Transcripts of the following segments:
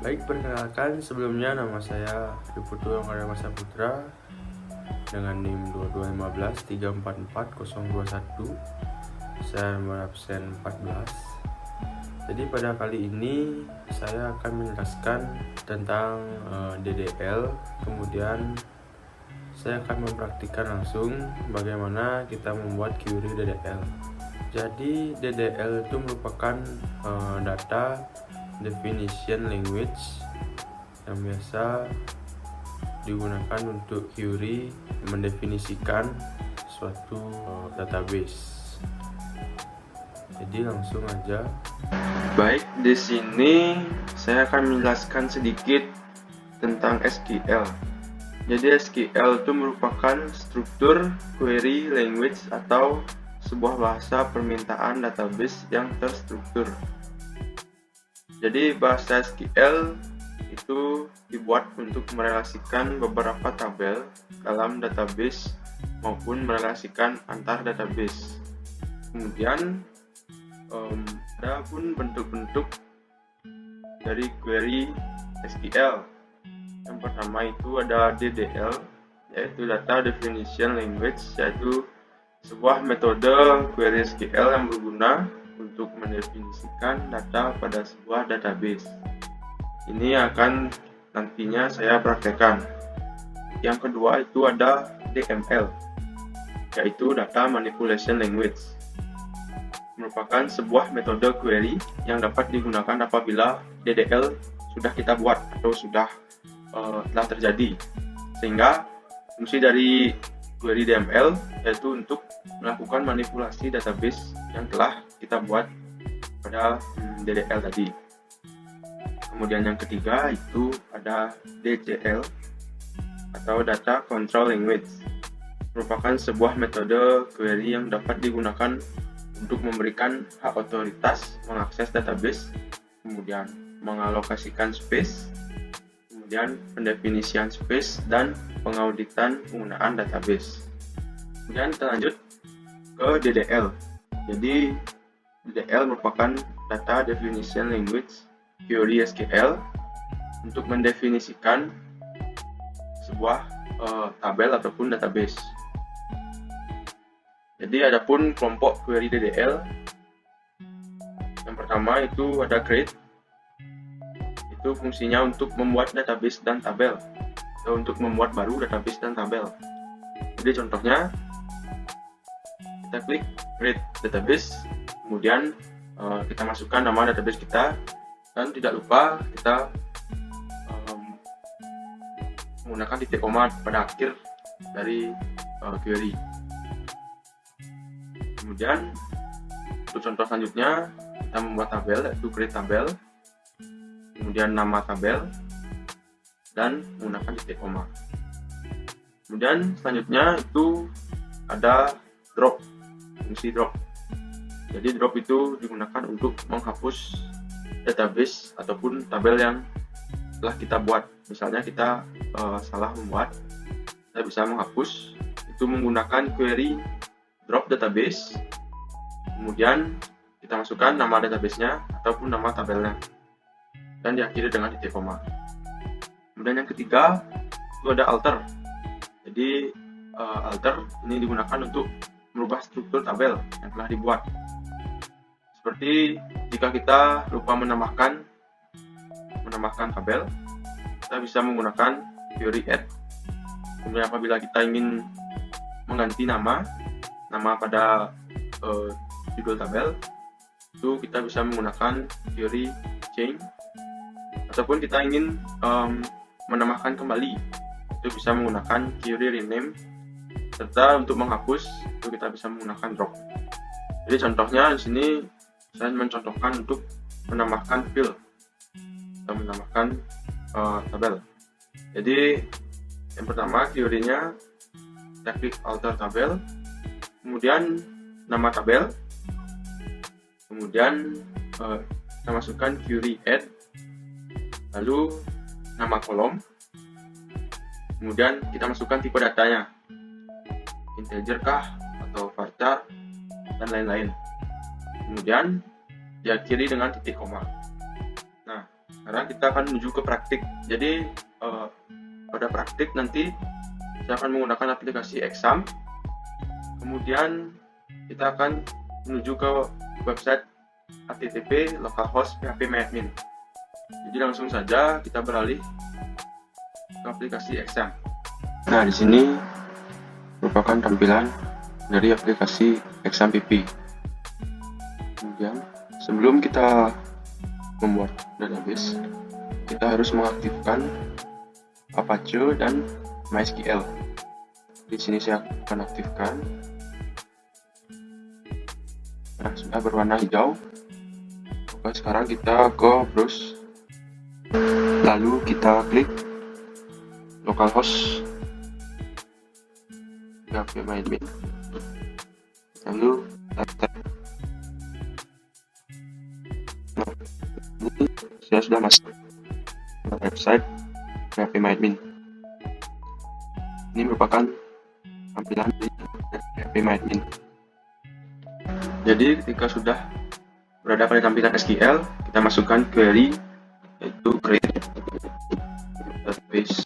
Baik, perkenalkan sebelumnya nama saya Diputu Yongkarya Putra dengan NIM 2215344 Saya nomor absen 14. Jadi pada kali ini saya akan menjelaskan tentang DDL, kemudian saya akan mempraktikkan langsung bagaimana kita membuat query DDL. Jadi DDL itu merupakan data definition language yang biasa digunakan untuk query mendefinisikan suatu database. Jadi langsung aja. Baik, di sini saya akan menjelaskan sedikit tentang SQL. Jadi SQL itu merupakan struktur query language atau sebuah bahasa permintaan database yang terstruktur. Jadi bahasa SQL itu dibuat untuk merelasikan beberapa tabel dalam database maupun merelasikan antar database. Kemudian ada pun bentuk-bentuk dari query SQL. Yang pertama itu ada DDL, yaitu Data Definition Language, yaitu sebuah metode query SQL yang berguna untuk mendefinisikan data pada sebuah database. Ini akan nantinya saya praktekkan. Yang kedua itu ada DML, yaitu Data Manipulation Language. Merupakan sebuah metode query yang dapat digunakan apabila DDL sudah kita buat atau sudah telah terjadi. Sehingga fungsi dari query DML yaitu untuk melakukan manipulasi database yang telah kita buat pada DDL tadi. Kemudian yang ketiga itu ada DCL atau Data Control Language. Merupakan sebuah metode query yang dapat digunakan untuk memberikan hak otoritas mengakses database, kemudian mengalokasikan space, kemudian pendefinisian space dan pengauditan penggunaan database. Kemudian kita lanjut ke DDL. Jadi DDL merupakan Data Definition Language Query SQL untuk mendefinisikan sebuah tabel ataupun database. Jadi adapun kelompok query DDL, yang pertama itu ada create. Itu fungsinya untuk membuat database dan tabel, atau untuk membuat baru database dan tabel. Jadi contohnya kita klik create database, kemudian kita masukkan nama database kita, dan tidak lupa kita menggunakan titik koma pada akhir dari query. Kemudian untuk contoh selanjutnya kita membuat tabel, yaitu create tabel, kemudian nama tabel, dan menggunakan titik koma. Kemudian selanjutnya itu ada drop, fungsi drop. Jadi drop itu digunakan untuk menghapus database ataupun tabel yang telah kita buat. Misalnya kita salah membuat, kita bisa menghapus. Itu menggunakan query drop database, kemudian kita masukkan nama databasenya ataupun nama tabelnya, dan diakhiri dengan titik koma. Kemudian yang ketiga itu ada alter. Jadi alter ini digunakan untuk merubah struktur tabel yang telah dibuat. Seperti jika kita lupa menambahkan tabel, kita bisa menggunakan query add. Kemudian apabila kita ingin mengganti nama pada judul tabel, itu kita bisa menggunakan query change. Ataupun kita ingin menambahkan kembali, itu bisa menggunakan query rename. Serta untuk menghapus itu kita bisa menggunakan drop. Jadi contohnya di sini saya mencontohkan untuk menambahkan field atau menambahkan tabel. Jadi yang pertama query-nya kita klik alter tabel, kemudian nama tabel, kemudian kita masukkan query add, lalu nama kolom, kemudian kita masukkan tipe datanya, integer kah atau varchar, dan lain-lain. Kemudian diakhiri dengan titik koma. Nah, Sekarang kita akan menuju ke praktik. Jadi pada praktik nanti saya akan menggunakan aplikasi Exam. Kemudian kita akan menuju ke website http localhost phpMyAdmin. Jadi langsung saja kita beralih ke aplikasi Exam. Nah, di sini merupakan tampilan dari aplikasi Exam PP. Kemudian sebelum kita membuat database, kita harus mengaktifkan Apache dan MySQL. Di sini saya akan aktifkan. Nah, sudah berwarna hijau. Oke, sekarang kita ke browse. Lalu kita klik localhost phpMyAdmin. Lalu tap. Nah, ini saya sudah masuk ke website phpMyAdmin. Ini merupakan tampilan di phpMyAdmin. Jadi ketika sudah berada pada tampilan SQL, kita masukkan query yaitu create database.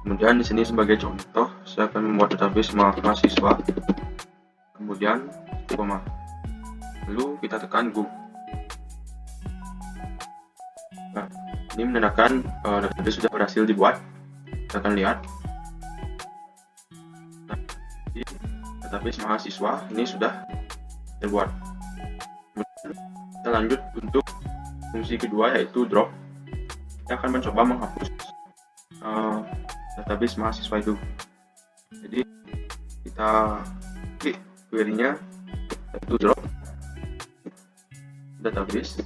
Kemudian di sini sebagai contoh saya akan membuat database mahasiswa. Kemudian koma. Lalu kita tekan go. Nah, ini menandakan database sudah berhasil dibuat. Kita akan lihat. Nah, di database mahasiswa ini sudah terbuat. Kemudian kita lanjut untuk fungsi kedua yaitu drop. Kita akan mencoba menghapus database mahasiswa itu. Jadi kita klik query-nya yaitu drop database.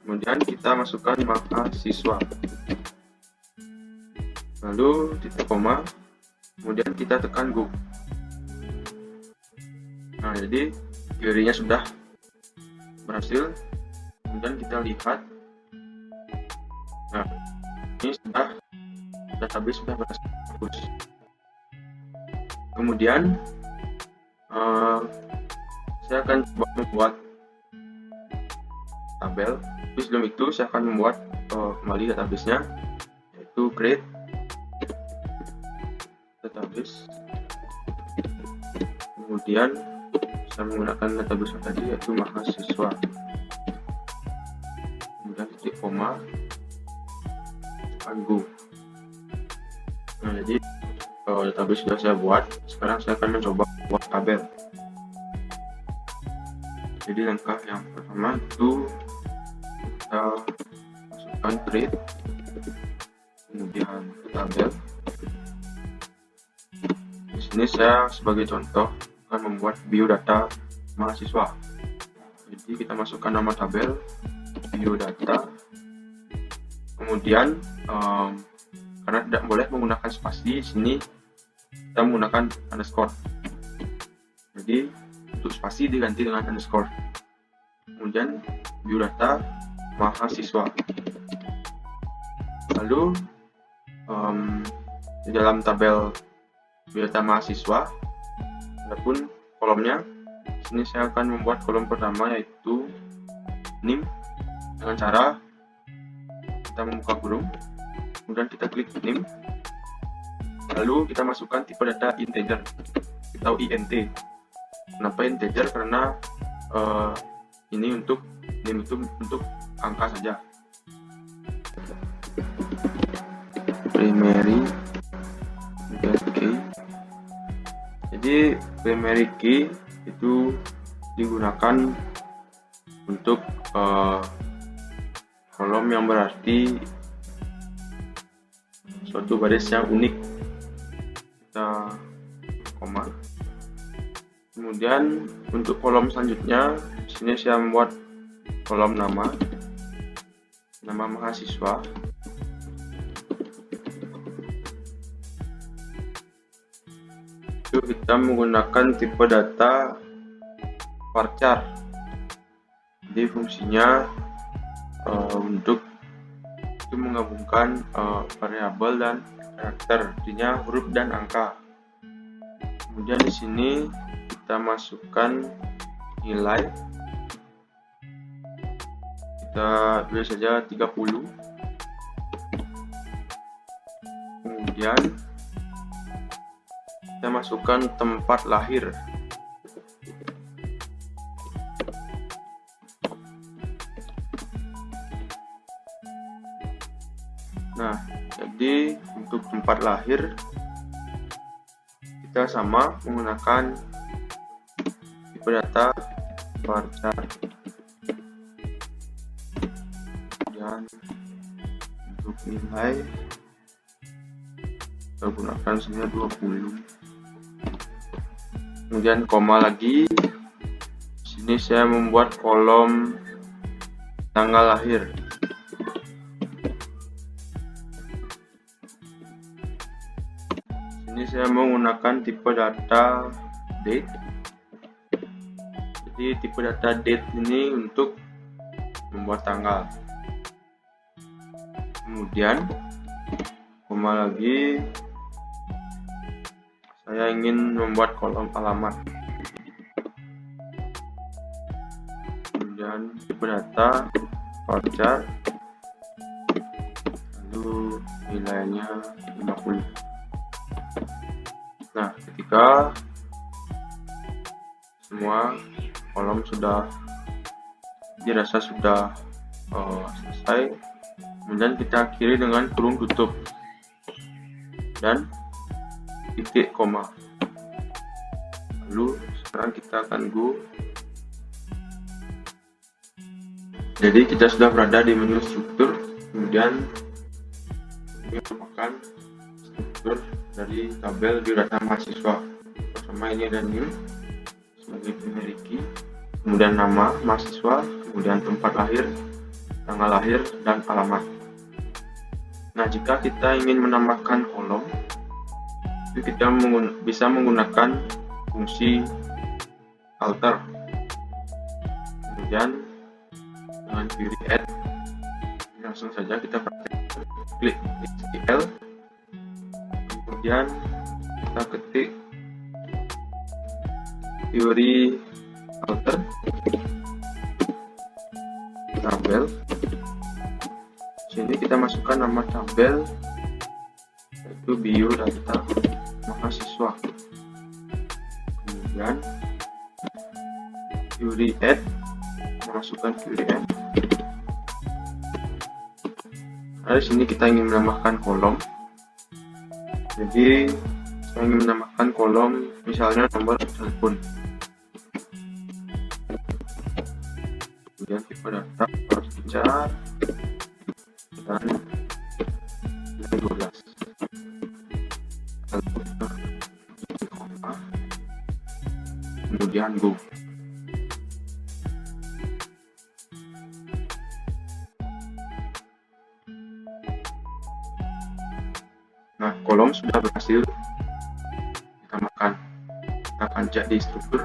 Kemudian kita masukkan mahasiswa. Lalu titik koma. Kemudian kita tekan go. Nah, jadi query-nya sudah berhasil. Kemudian kita lihat. Nah, ini sudah database sudah berhasil dihapus. Kemudian saya akan coba membuat tabel. Tapi sebelum itu saya akan membuat kembali database-nya yaitu create database. Kemudian saya menggunakan database tadi yaitu mahasiswa. Kemudian titik koma, go. Nah, jadi database sudah saya buat. Sekarang saya akan mencoba buat tabel. Jadi langkah yang pertama itu kita masukkan create, kemudian tabel. Di sini saya sebagai contoh akan membuat biodata mahasiswa. Jadi kita masukkan nama tabel biodata. Kemudian karena tidak boleh menggunakan spasi, di sini kita menggunakan underscore. Jadi untuk spasi diganti dengan underscore. Kemudian biodata mahasiswa. Lalu di dalam tabel biodata mahasiswa adapun kolomnya, di sini saya akan membuat kolom pertama yaitu name dengan cara kita membuka kurung, kemudian kita klik name, lalu kita masukkan tipe data integer atau int. Kenapa integer? Karena ini untuk name itu untuk angka saja. Primary key. Jadi primary key itu digunakan untuk kolom yang berarti suatu baris yang unik. Kita koma. Kemudian untuk kolom selanjutnya, di sini saya membuat kolom nama mahasiswa. Itu kita menggunakan tipe data varchar. Jadi fungsinya untuk itu menggabungkan variabel dan karakter, artinya huruf dan angka. Kemudian di sini kita masukkan nilai, kita pilih saja 30. Kemudian kita masukkan tempat lahir. Nah, jadi untuk tempat lahir kita sama menggunakan tipe data varchar. Kemudian untuk nilai kita gunakan sebenarnya 20. Kemudian koma lagi. Sini saya membuat kolom tanggal lahir. Sini saya menggunakan tipe data date. Jadi tipe data date ini untuk membuat tanggal. Kemudian koma lagi, saya ingin membuat kolom alamat. Kemudian tipe data varchar, lalu nilainya 50. Nah, ketika semua kolom sudah dirasa sudah selesai, kemudian kita akhiri dengan kurung tutup dan titik koma. Lalu sekarang kita akan go. Jadi kita sudah berada di menu struktur. Kemudian ini merupakan struktur dari tabel biodata mahasiswa. Pertama ini ada new sebagai primary key, kemudian nama mahasiswa, kemudian tempat lahir, tanggal lahir, dan alamat. Nah, jika kita ingin menambahkan kolom, itu kita bisa menggunakan fungsi alter. Kemudian dengan query add, langsung saja kita klik SQL, kemudian kita ketik query alter tabel. Sini kita masukkan nama tabel yaitu biodata mahasiswa. Kemudian query add, masukkan query add. Di sini kita ingin menambahkan kolom. Jadi saya ingin menambahkan kolom misalnya nomor telepon. Kemudian tipe data varchar dan 12. Kemudian go. Nah, kolom sudah berhasil ditambahkan. Kita akan cek di struktur.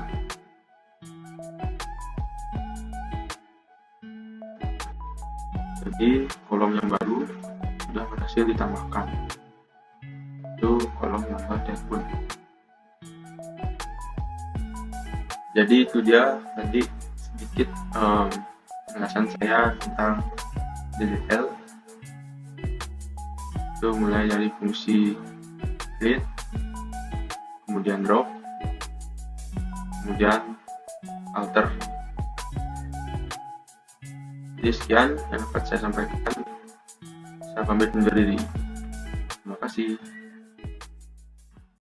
Jadi kolom yang baru sudah berhasil ditambahkan. Itu kolom nomor telepon. Jadi itu dia tadi sedikit penjelasan saya tentang DLL. Itu mulai dari fungsi create, kemudian drop, kemudian alter. Jadi sekian yang dapat saya sampaikan. Saya pamit undur diri. Terima kasih.